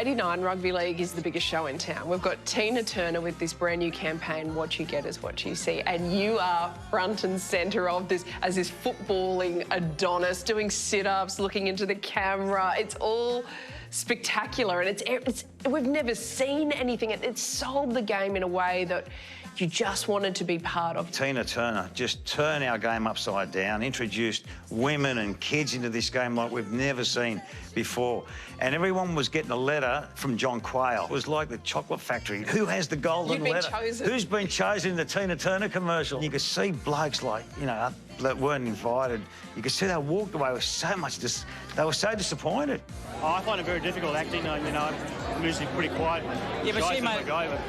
'89 Rugby League is the biggest show in town. We've got Tina Turner with this brand new campaign, What You Get Is What You See, and you are front and centre of this as this footballing Adonis, doing sit-ups, looking into the camera. It's all spectacular, and we've never seen anything. It sold the game in a way that you just wanted to be part of. Tina Turner just turned our game upside down, introduced women and kids into this game like we've never seen before. And everyone was getting a letter from John Quayle. It was like the chocolate factory. Who has the golden letter? Chosen. Who's been chosen in the Tina Turner commercial? You could see blokes like, you know, that weren't invited. You could see they walked away with so much, they were so disappointed. Oh, I find it very difficult acting. You know, I'm usually pretty quiet. Yeah, but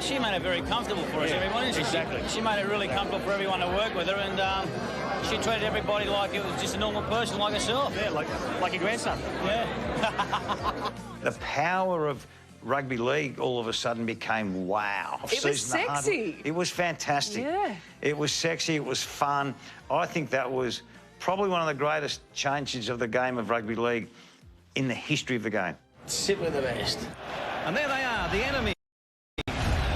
she made it very comfortable for us, everyone. Exactly. She made it really comfortable for everyone to work with her, and she treated everybody like it was just a normal person like herself. Yeah, like your grandson. Yeah. The power of rugby league all of a sudden became wow. It was sexy. It was fantastic. Yeah. It was sexy, it was fun. I think that was probably one of the greatest changes of the game of rugby league in the history of the game. Sit with the best. And there they are, the enemy.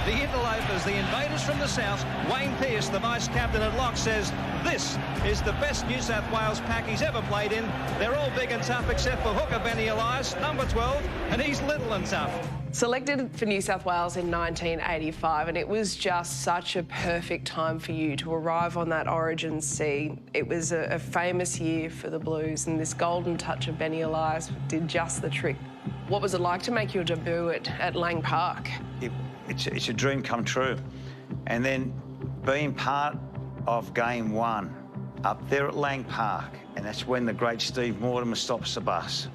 The interlopers, the invaders from the south. Wayne Pearce, the vice-captain at lock, says this is the best New South Wales pack he's ever played in. They're all big and tough except for hooker Benny Elias, number 12, and he's little and tough. Selected for New South Wales in 1985, and it was just such a perfect time for you to arrive on that Origin scene. It was a famous year for the Blues, and this golden touch of Benny Elias did just the trick. What was it like to make your debut at Lang Park? It's a dream come true. And then being part of game one up there at Lang Park, and that's when the great Steve Mortimer stops the bus.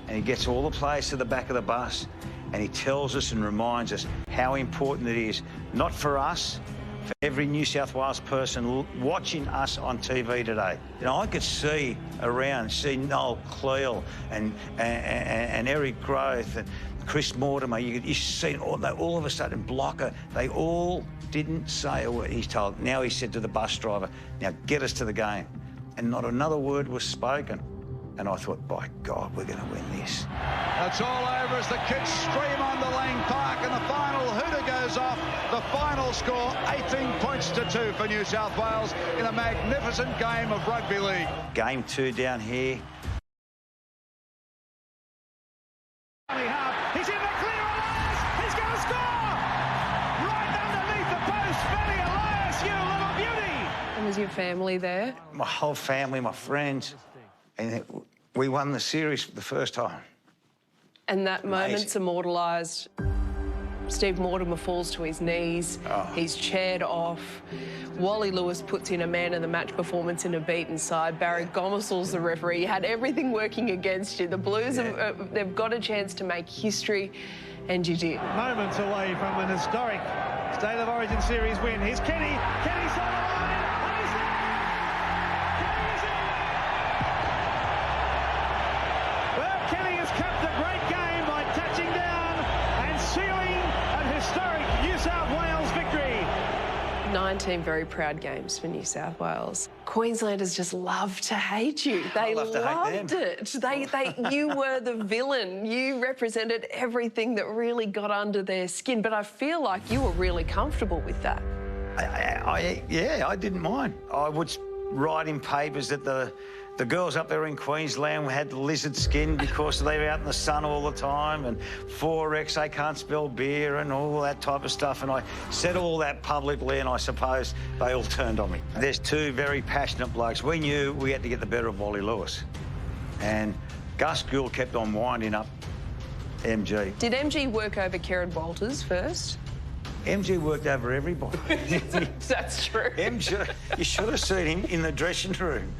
And he gets all the players to the back of the bus, and he tells us and reminds us how important it is, not for us, for every New South Wales person watching us on TV today. You know, I could see Noel Cleal and Eric Groth and Chris Mortimer. You see all of a sudden Blocker. They all didn't say a word. He said to the bus driver, now get us to the game. And not another word was spoken. And I thought, by God, we're going to win this. It's all over as the kids stream onto Lang Park, and the final hooter goes off. The final score, 18 points to 2 for New South Wales in a magnificent game of rugby league. Game two down here. He's in the clear, Elias! He's going to score! Right underneath the post, Benny Elias, you little beauty! And was your family there? My whole family, my friends. And we won the series for the first time. And that moment's immortalised. Steve Mortimer falls to his knees. Oh. He's chaired off. Wally Lewis puts in a man-of-the-match performance in a beaten side. Barry Gomersall's the referee. You had everything working against you. The Blues, they've got a chance to make history, and you did. Moments away from an historic State of Origin series win. Here's Kenny. Kenny's on the line, and he's there. Kenny's in. Well, Kenny has capped a great game by touching down and sealing an historic New South Wales victory. 19 very proud games for New South Wales. Queenslanders just love to hate you. They loved it. You were the villain. You represented everything that really got under their skin. But I feel like you were really comfortable with that. Yeah, I didn't mind. I would write in papers that the girls up there in Queensland had the lizard skin because they were out in the sun all the time, and 4X, they can't spell beer and all that type of stuff. And I said all that publicly, and I suppose they all turned on me. There's two very passionate blokes. We knew we had to get the better of Wally Lewis. And Gus Gould kept on winding up MG. Did MG work over Kerrod Walters first? MG worked over everybody. That's true. MG, you should have seen him in the dressing room.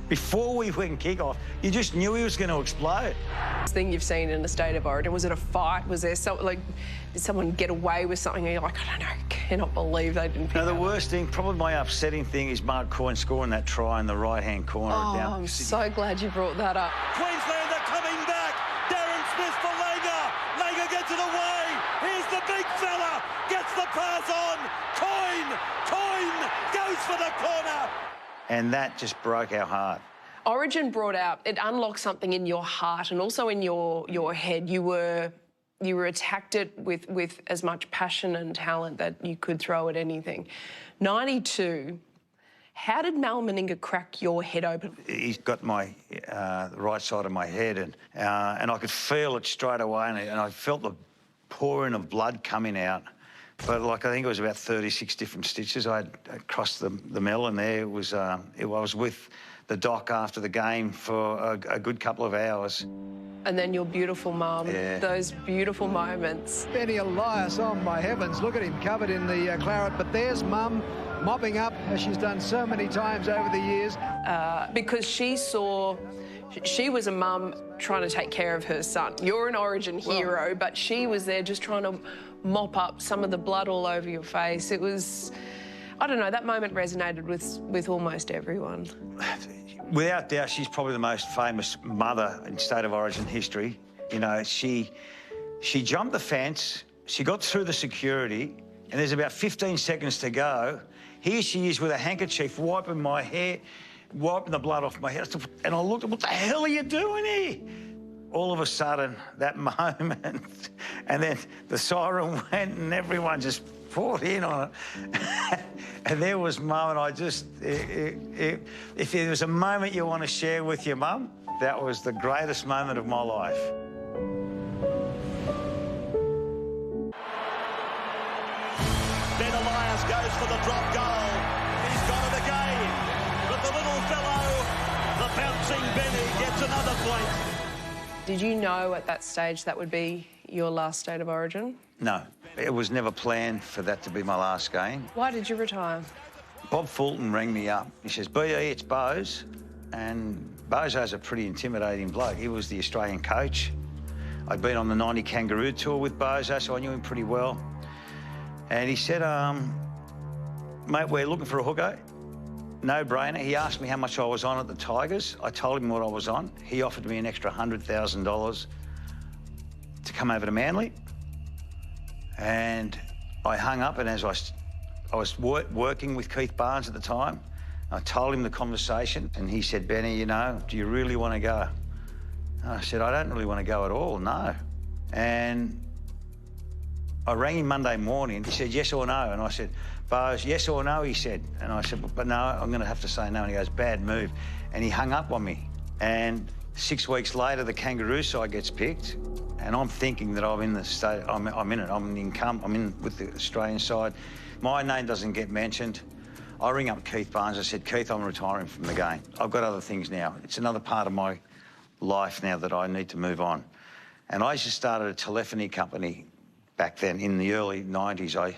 Before we went kick-off, you just knew he was going to explode. This thing you've seen in the State of Origin, was it a fight? Was there something, like, did someone get away with something and you're like, I don't know, I cannot believe they didn't pick No, the worst thing, probably my upsetting thing, is Mark Coyne scoring that try in the right-hand corner. Oh, I'm so glad you brought that up. Queensland are coming back. Darren Smith for Langer. Langer gets it away. Here's the big fella. Gets the pass on. Coyne goes for the corner. And that just broke our heart. Origin brought out, it unlocked something in your heart and also in your head. You were You were attacked it with as much passion and talent that you could throw at anything. 92, how did Mal Meninga crack your head open? He's got my the right side of my head, and I could feel it straight away, and I felt the pouring of blood coming out. But like, I think it was about 36 different stitches I had across the melon there. I was with the doc after the game for a good couple of hours. And then your beautiful mum, Yeah. those beautiful moments. Benny Elias, oh my heavens, look at him covered in the claret, but there's Mum mopping up, as she's done so many times over the years. Because she was a mum trying to take care of her son. You're an Origin hero, but she was there just trying to mop up some of the blood all over your face. It was, I don't know, that moment resonated with almost everyone. Without doubt, she's probably the most famous mother in State of Origin history. You know, she jumped the fence, she got through the security, and there's about 15 seconds to go. Here she is with a handkerchief wiping my hair, wiping the blood off my hair. And I looked, what the hell are you doing here? All of a sudden, that moment, and then the siren went and everyone just poured in on it. And there was Mum, and I just, if there was a moment you want to share with your mum, that was the greatest moment of my life. Then Elias goes for the drop goal. He's got it again. But the little fellow, the bouncing Benny, gets another point. Did you know at that stage that would be your last State of Origin? No, it was never planned for that to be my last game. Why did you retire? Bob Fulton rang me up. He says, BE, it's Bose. And Bozo's a pretty intimidating bloke. He was the Australian coach. I'd been on the 90 Kangaroo Tour with Bozo, so I knew him pretty well. And he said, mate, we're looking for a hooker. No-brainer. He asked me how much I was on at the Tigers. I told him what I was on. He offered me an extra $100,000 to come over to Manly. And I hung up, and as I was working with Keith Barnes at the time, I told him the conversation, and he said, Benny, you know, do you really want to go? And I said, I don't really want to go at all, no. And I rang him Monday morning. He said, yes or no? And I said, Bose, yes or no, he said. And I said, but no, I'm going to have to say no. And he goes, bad move. And he hung up on me. And 6 weeks later, the Kangaroo side gets picked. And I'm thinking that I'm in the state, I'm in it. I'm in with the Australian side. My name doesn't get mentioned. I ring up Keith Barnes. I said, Keith, I'm retiring from the game. I've got other things now. It's another part of my life now that I need to move on. And I just started a telephony company back then in the early 90s. I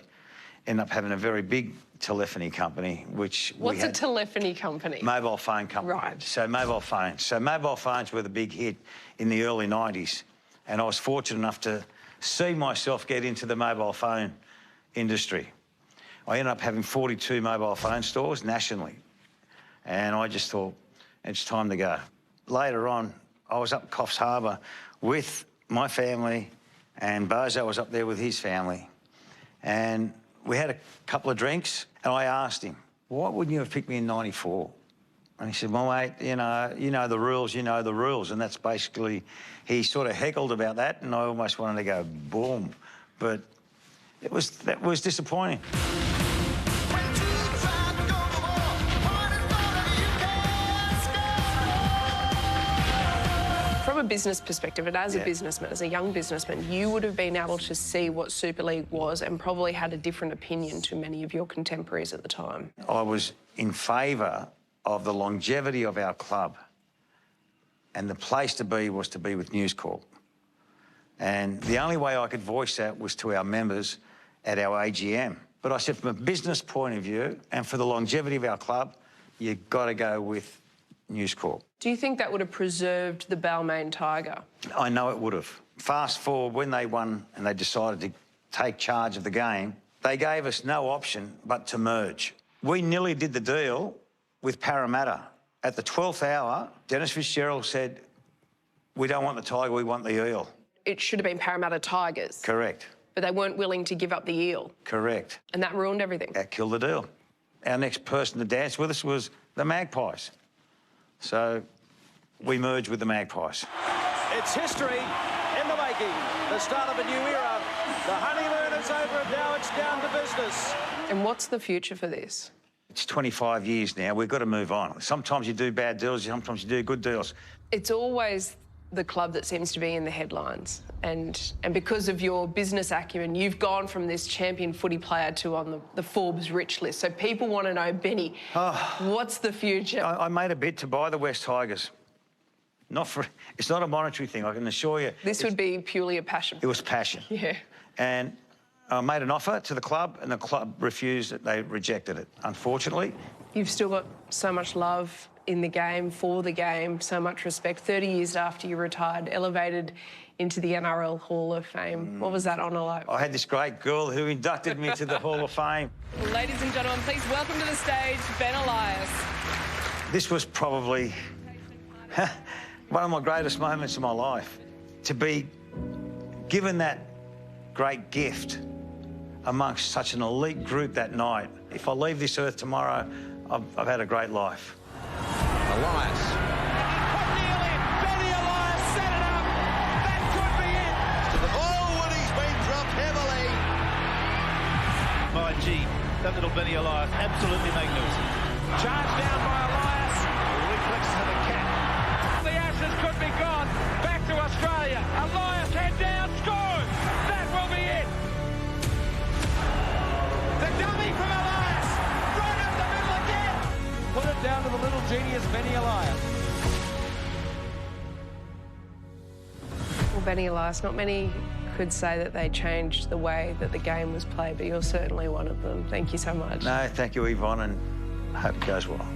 ended up having a very big telephony company, which What's a telephony company? Mobile phone company. Right. So mobile phones. So mobile phones were the big hit in the early 90s. And I was fortunate enough to see myself get into the mobile phone industry. I ended up having 42 mobile phone stores nationally. And I just thought, it's time to go. Later on, I was up Coffs Harbour with my family, and Bozo was up there with his family. And we had a couple of drinks, and I asked him, why wouldn't you have picked me in 94? And he said, well, mate, you know the rules, you know the rules. And that's basically, he sort of heckled about that, and I almost wanted to go boom. But that was disappointing. From a business perspective, and as a businessman, as a young businessman, you would have been able to see what Super League was and probably had a different opinion to many of your contemporaries at the time. I was in favour of the longevity of our club, and the place to be was to be with News Corp. And the only way I could voice that was to our members at our AGM. But I said, from a business point of view, and for the longevity of our club, you've got to go with News Corp. Do you think that would have preserved the Balmain Tiger? I know it would have. Fast forward, when they won and they decided to take charge of the game, they gave us no option but to merge. We nearly did the deal with Parramatta. At the 12th hour, Dennis Fitzgerald said, we don't want the Tiger, we want the Eel. It should have been Parramatta Tigers. Correct. But they weren't willing to give up the Eel. Correct. And that ruined everything. That killed the deal. Our next person to dance with us was the Magpies. So we merged with the Magpies. It's history in the making. breaking. The start of a new era. The honeymoon is over and now it's down to business. And what's the future for this? It's 25 years now. We've got to move on. Sometimes you do bad deals, sometimes you do good deals. It's always the club that seems to be in the headlines. And because of your business acumen, you've gone from this champion footy player to on the Forbes rich list. So people want to know, Benny, what's the future? I made a bid to buy the West Tigers. It's not a monetary thing, I can assure you. This would be purely a passion. It was passion. Yeah. And I made an offer to the club and the club refused it. They rejected it, unfortunately. You've still got so much love in the game, for the game, so much respect. 30 years after you retired, elevated into the NRL Hall of Fame. What was that honour like? I had this great girl who inducted me to the Hall of Fame. Ladies and gentlemen, please welcome to the stage, Ben Elias. This was probably one of my greatest moments of my life. To be given that great gift amongst such an elite group that night. If I leave this earth tomorrow, I've had a great life. Elias. Benny Elias set it up. That could be it. Oh, and he's been dropped heavily. My gee, that little Benny Elias, absolutely magnificent. Charge down by Elias. Reflexes of the cat. The Ashes could be gone. Back to Australia. Elias head down, scores. That will be it. The dummy from Elias. Right up the middle again. Put it down to the little genius Benny Elias. Well, Benny Elias, not many could say that they changed the way that the game was played, but you're certainly one of them. Thank you so much. No, thank you, Yvonne, and hope it goes well.